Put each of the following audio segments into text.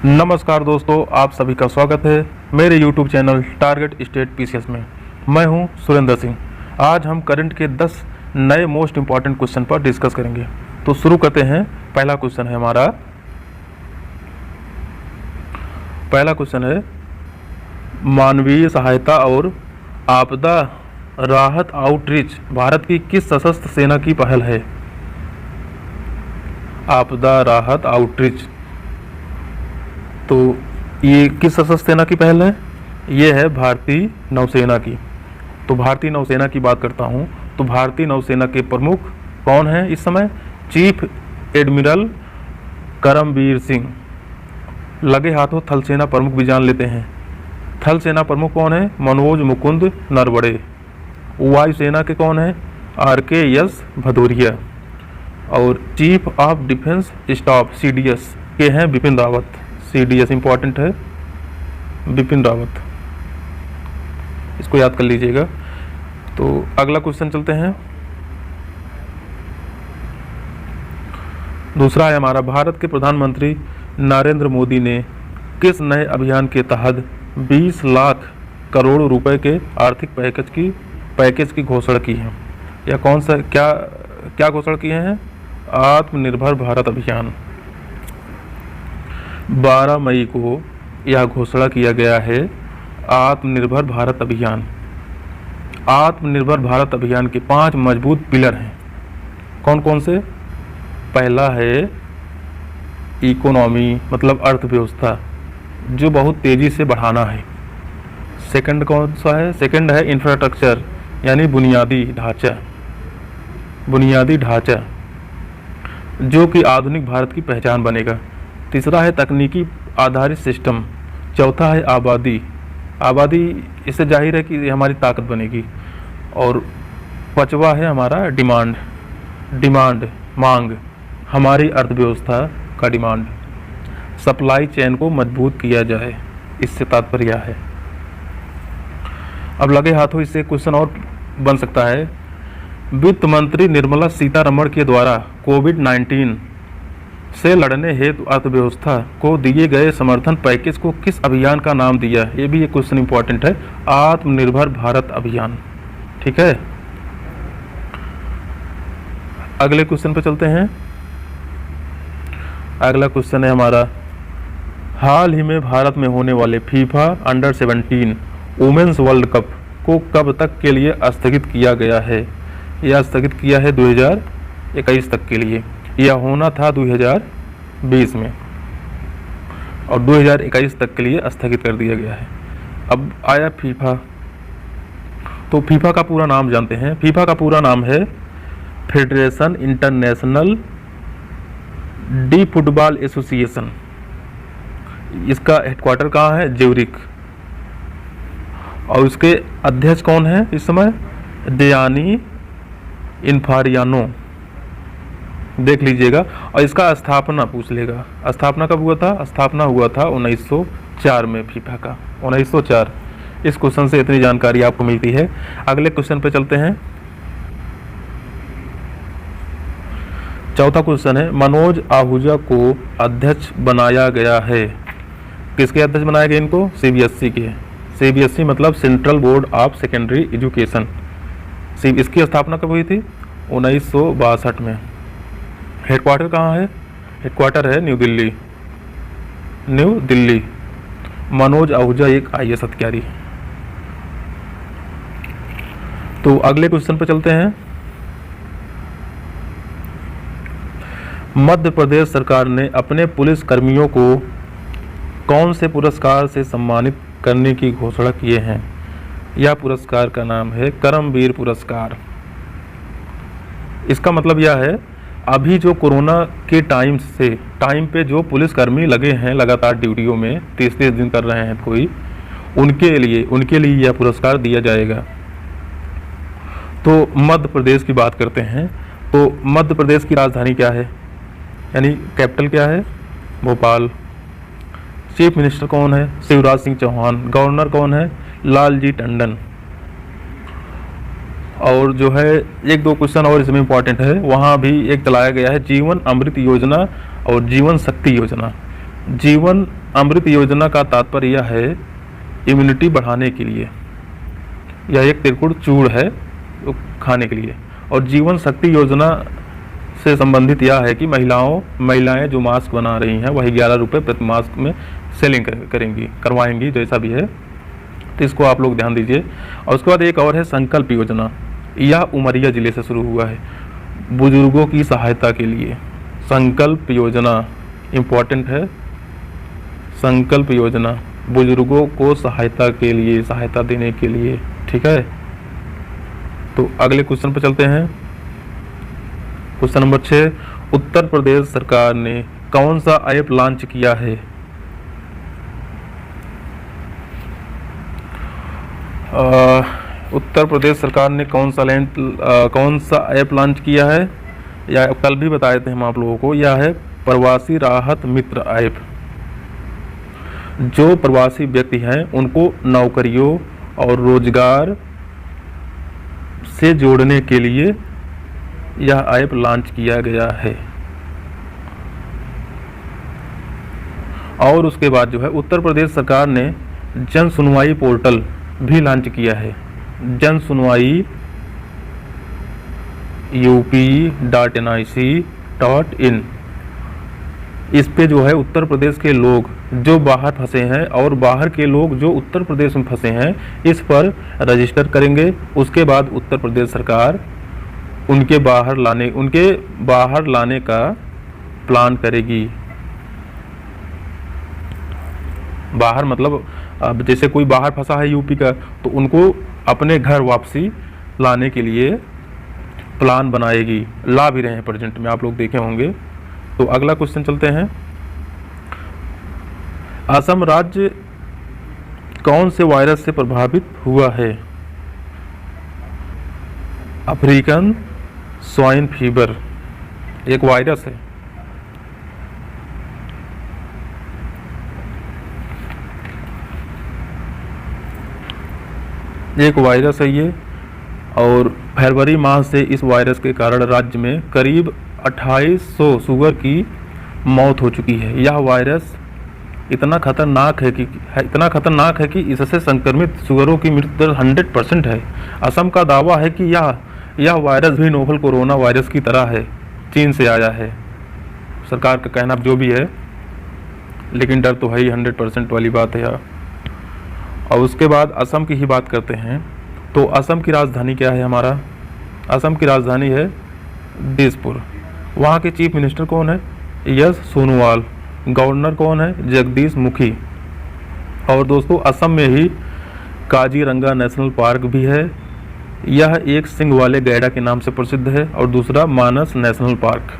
नमस्कार दोस्तों, आप सभी का स्वागत है मेरे YouTube channel target state PCS में। मैं हूं सुरेंद्र सिंह। आज हम करंट के 10 नए मोस्ट इंपॉर्टेंट क्वेश्चन पर डिस्कस करेंगे। तो शुरू करते हैं। पहला क्वेश्चन है मानवीय सहायता और आपदा राहत आउटरीच भारत की किस सशस्त्र सेना की पहल है? आपदा राहत आउटरीच, तो ये किस सशस्त्र सेना की पहल है? ये है भारतीय नौसेना की। तो भारतीय नौसेना की बात करता हूँ तो भारतीय नौसेना के प्रमुख कौन हैं इस समय? Chief admiral Karambir Singh. लगे हाथों थल सेना प्रमुख भी जान लेते हैं। थल सेना प्रमुख कौन है? मनोज मुकुंद नरवणे। वायुसेना के कौन है? RKS भदौरिया। और chief of defence staff CDS के हैं बिपिन रावत। CDS इंपॉर्टेंट है, बिपिन रावत, इसको याद कर लीजिएगा। तो अगला क्वेश्चन चलते हैं। दूसरा है हमारा, भारत के प्रधानमंत्री नरेंद्र मोदी ने किस नए अभियान के तहत 20 लाख करोड़ रुपए के आर्थिक पैकेज की घोषणा की है? या कौन सा क्या घोषणा किए हैं? आत्मनिर्भर भारत अभियान। 12 मई को यह घोषणा किया गया है, आत्मनिर्भर भारत अभियान। आत्मनिर्भर भारत अभियान के 5 मजबूत पिलर हैं। कौन कौन से? पहला है इकोनॉमी, मतलब अर्थव्यवस्था, जो बहुत तेज़ी से बढ़ाना है। सेकंड कौन सा है? सेकंड है इंफ्रास्ट्रक्चर, यानी बुनियादी ढांचा, जो कि आधुनिक भारत की पहचान बनेगा। तीसरा है तकनीकी आधारित सिस्टम। चौथा है आबादी, इससे जाहिर है कि हमारी ताकत बनेगी। और पांचवा है हमारा डिमांड, मांग, हमारी अर्थव्यवस्था का डिमांड। सप्लाई चेन को मजबूत किया जाए, इससे तात्पर्य है। अब लगे हाथों इससे क्वेश्चन और बन सकता है। वित्त मंत्री निर्मला सीतारमण के द्वारा कोविड-19 से लड़ने हेतु अर्थव्यवस्था को दिए गए समर्थन पैकेज को किस अभियान का नाम दिया? ये भी एक क्वेश्चन इंपॉर्टेंट है। आत्मनिर्भर भारत अभियान। ठीक है, अगले क्वेश्चन पे चलते हैं। अगला क्वेश्चन है हमारा, हाल ही में भारत में होने वाले फीफा अंडर-17 वुमेन्स वर्ल्ड कप को कब तक के लिए स्थगित किया गया है? यह स्थगित किया है 2021 तक के लिए। यह होना था 2020 में और 2021 तक के लिए स्थगित कर दिया गया है। अब आया फीफा। तो फीफा का पूरा नाम जानते हैं। फीफा का पूरा नाम है federation international D football association. इसका हेडक्वार्टर कहाँ है? ज्यूरिख। और उसके अध्यक्ष कौन है इस समय? गियानी इन्फारियानो, देख लीजिएगा। और इसका स्थापना पूछ लेगा, स्थापना कब हुआ था? स्थापना हुआ था 1904 में, फीफा का 1904। इस क्वेश्चन से इतनी जानकारी आपको मिलती है। अगले क्वेश्चन पे चलते हैं। चौथा क्वेश्चन है, मनोज आहूजा को अध्यक्ष बनाया गया है। किसके अध्यक्ष बनाया गया इनको? CBSE के। CBSE मतलब central board of secondary education. इसकी स्थापना कब हुई थी? 1962 में। हेडक्वार्टर कहाँ है? हेडक्वार्टर है न्यू दिल्ली। मनोज आहूजा एक IAS अधिकारी। तो अगले क्वेश्चन पर चलते हैं। मध्य प्रदेश सरकार ने अपने पुलिस कर्मियों को कौन से पुरस्कार से सम्मानित करने की घोषणा किए हैं? यह पुरस्कार का नाम है करमबीर पुरस्कार। इसका मतलब यह है, अभी जो कोरोना के टाइम पे जो पुलिसकर्मी लगे हैं लगातार ड्यूटियों में 30-30 दिन कर रहे हैं कोई, उनके लिए यह पुरस्कार दिया जाएगा। तो मध्य प्रदेश की बात करते हैं। तो मध्य प्रदेश की राजधानी क्या है, यानी कैपिटल क्या है? भोपाल। चीफ मिनिस्टर कौन है? शिवराज सिंह चौहान। गवर्नर कौन है? लालजी टंडन। और जो है एक दो क्वेश्चन और इसमें इंपॉर्टेंट है, वहाँ भी एक चलाया गया है जीवन अमृत योजना और जीवन शक्ति योजना। जीवन अमृत योजना का तात्पर्य यह है इम्यूनिटी बढ़ाने के लिए, यह एक त्रिकुट चूर्ण है तो खाने के लिए। और जीवन शक्ति योजना से संबंधित यह है कि महिलाएं जो मास्क बना रही हैं वही 11 रुपये प्रति मास्क में सेलिंग करवाएंगी, जैसा भी है, तो इसको आप लोग ध्यान दीजिए। और उसके बाद एक और है संकल्प योजना, यह उमरिया जिले से शुरू हुआ है, बुजुर्गों की सहायता के लिए। संकल्प योजना इम्पोर्टेंट है, संकल्प योजना बुजुर्गों को सहायता देने के लिए, ठीक है। तो अगले क्वेश्चन पर चलते हैं। क्वेश्चन नंबर 6, उत्तर प्रदेश सरकार ने कौन सा ऐप लॉन्च किया है? उत्तर प्रदेश सरकार ने कौन सा ऐप लॉन्च किया है, या कल भी बताए थे हम आप लोगों को, यह है प्रवासी राहत मित्र ऐप। जो प्रवासी व्यक्ति हैं उनको नौकरियों और रोजगार से जोड़ने के लिए यह ऐप लॉन्च किया गया है। और उसके बाद जो है उत्तर प्रदेश सरकार ने जन सुनवाई पोर्टल भी लॉन्च किया है, जन सुनवाई up.nic.in। इस पे जो है उत्तर प्रदेश के लोग जो बाहर फंसे हैं और बाहर के लोग जो उत्तर प्रदेश में फंसे हैं, इस पर रजिस्टर करेंगे। उसके बाद उत्तर प्रदेश सरकार उनके बाहर लाने का प्लान करेगी। बाहर मतलब अब जैसे कोई बाहर फंसा है यूपी का, तो उनको अपने घर वापसी लाने के लिए प्लान बनाएगी, ला भी रहे हैं प्रेजेंट में, आप लोग देखे होंगे। तो अगला क्वेश्चन चलते हैं। असम राज्य कौन से वायरस से प्रभावित हुआ है? अफ्रीकन स्वाइन फीवर एक वायरस है। एक वायरस है ये, और फरवरी माह से इस वायरस के कारण राज्य में करीब 2800 शुगर की मौत हो चुकी है। यह वायरस इतना खतरनाक है कि इससे संक्रमित शुगरों की मृत्यु दर 100% है। असम का दावा है कि यह वायरस भी नोवल कोरोना वायरस की तरह है, चीन से आया है। सरकार का कहना जो भी है, लेकिन डर तो है ही, 100% वाली बात है यार। और उसके बाद असम की ही बात करते हैं। तो असम की राजधानी क्या है हमारा? असम की राजधानी है दिसपुर। वहाँ के चीफ मिनिस्टर कौन है? यस सोनोवाल। गवर्नर कौन है? जगदीश मुखी। और दोस्तों असम में ही काजीरंगा नेशनल पार्क भी है। यह एक सिंह वाले गैंडा के नाम से प्रसिद्ध है, और दूसरा मानस नेशनल पार्क।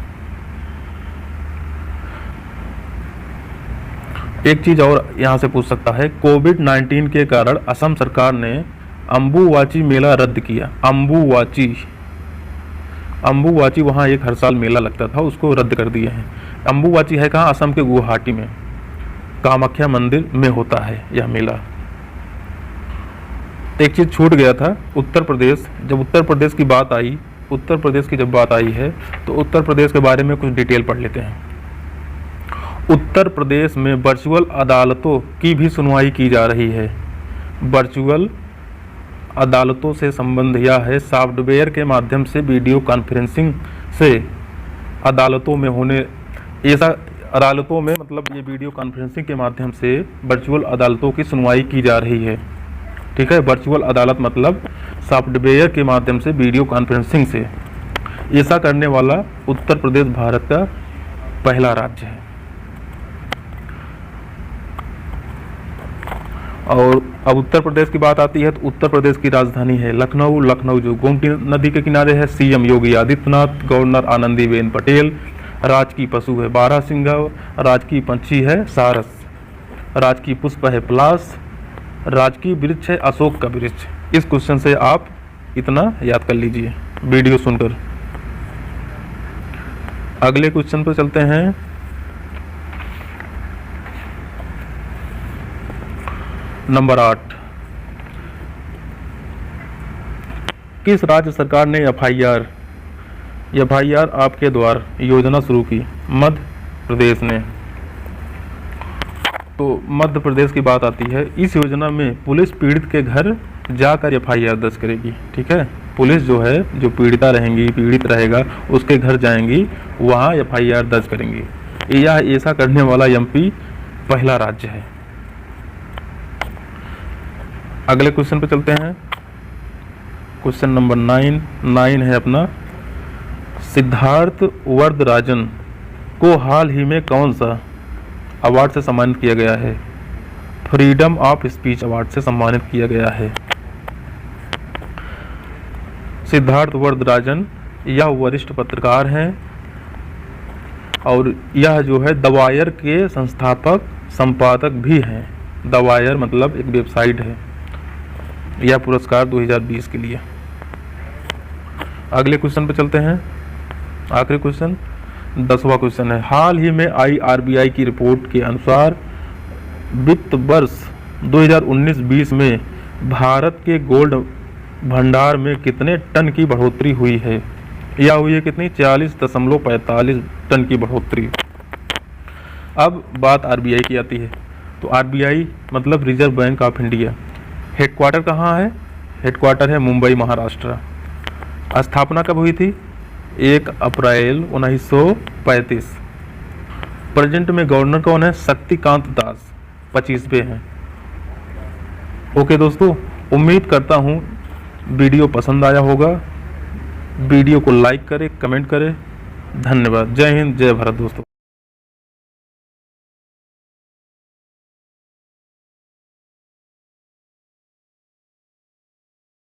एक चीज और यहाँ से पूछ सकता है, कोविड-19 के कारण असम सरकार ने अम्बुवाची मेला रद्द किया। अम्बुवाची वहाँ एक हर साल मेला लगता था, उसको रद्द कर दिए हैं। अम्बुवाची है कहाँ? असम के गुवाहाटी में कामाख्या मंदिर में होता है यह मेला। एक चीज़ छूट गया था, उत्तर प्रदेश। जब उत्तर प्रदेश की बात आई, जब बात आई है, तो उत्तर प्रदेश के बारे में कुछ डिटेल पढ़ लेते हैं। उत्तर प्रदेश में वर्चुअल अदालतों की भी सुनवाई की जा रही है। वर्चुअल अदालतों से संबंध यह है, सॉफ्टवेयर के माध्यम से वीडियो कॉन्फ्रेंसिंग से अदालतों में मतलब ये वीडियो कॉन्फ्रेंसिंग के माध्यम से वर्चुअल अदालतों की सुनवाई की जा रही है। ठीक है, वर्चुअल अदालत मतलब सॉफ्टवेयर के माध्यम से वीडियो कॉन्फ्रेंसिंग से। ऐसा करने वाला उत्तर प्रदेश भारत का पहला राज्य है। और अब उत्तर प्रदेश की बात आती है, तो उत्तर प्रदेश की राजधानी है लखनऊ। लखनऊ जो गोमती नदी के किनारे है। CM Yogi Adityanath, governor Anandiben Patel. राजकीय पशु है बारहसिंगा, राजकीय पंछी है सारस, राजकीय पुष्प है पलाश, राजकीय वृक्ष है अशोक का वृक्ष। इस क्वेश्चन से आप इतना याद कर लीजिए वीडियो सुनकर। अगले क्वेश्चन पर चलते हैं। नंबर 8, किस राज्य सरकार ने एफआईआर आपके द्वार योजना शुरू की? मध्य प्रदेश ने। तो मध्य प्रदेश की बात आती है। इस योजना में पुलिस पीड़ित के घर जाकर FIR दर्ज करेगी। ठीक है, पुलिस जो है, जो पीड़िता रहेंगी, पीड़ित रहेगा, उसके घर जाएंगी, वहाँ FIR दर्ज करेंगी। यह ऐसा करने वाला MP पहला राज्य है। अगले क्वेश्चन पे चलते हैं। क्वेश्चन नंबर 9 है अपना, सिद्धार्थ वरदराजन को हाल ही में कौन सा अवार्ड से सम्मानित किया गया है? फ्रीडम ऑफ स्पीच अवार्ड से सम्मानित किया गया है। सिद्धार्थ वरदराजन यह वरिष्ठ पत्रकार हैं और यह जो है द वायर के संस्थापक संपादक भी हैं। द वायर मतलब एक वेबसाइट है। यह पुरस्कार 2020 के लिए। अगले क्वेश्चन पे चलते हैं। आखिरी क्वेश्चन 10वां क्वेश्चन है, हाल ही में आई RBI की रिपोर्ट के अनुसार वित्त वर्ष 2019-20 में भारत के गोल्ड भंडार में कितने टन की बढ़ोतरी हुई है? यह हुई है कितनी? 40.45 टन की बढ़ोतरी। अब बात RBI की आती है। तो RBI मतलब reserve bank of India. Headquarter कहाँ है? हेडक्वार्टर है मुंबई, महाराष्ट्र। स्थापना कब हुई थी? 1 अप्रैल 1935। प्रेजेंट में गवर्नर कौन है? शक्तिकांत दास, 25वें हैं। ओके दोस्तों, उम्मीद करता हूँ वीडियो पसंद आया होगा। वीडियो को लाइक करें, कमेंट करें। धन्यवाद। जय हिंद, जय भारत दोस्तों।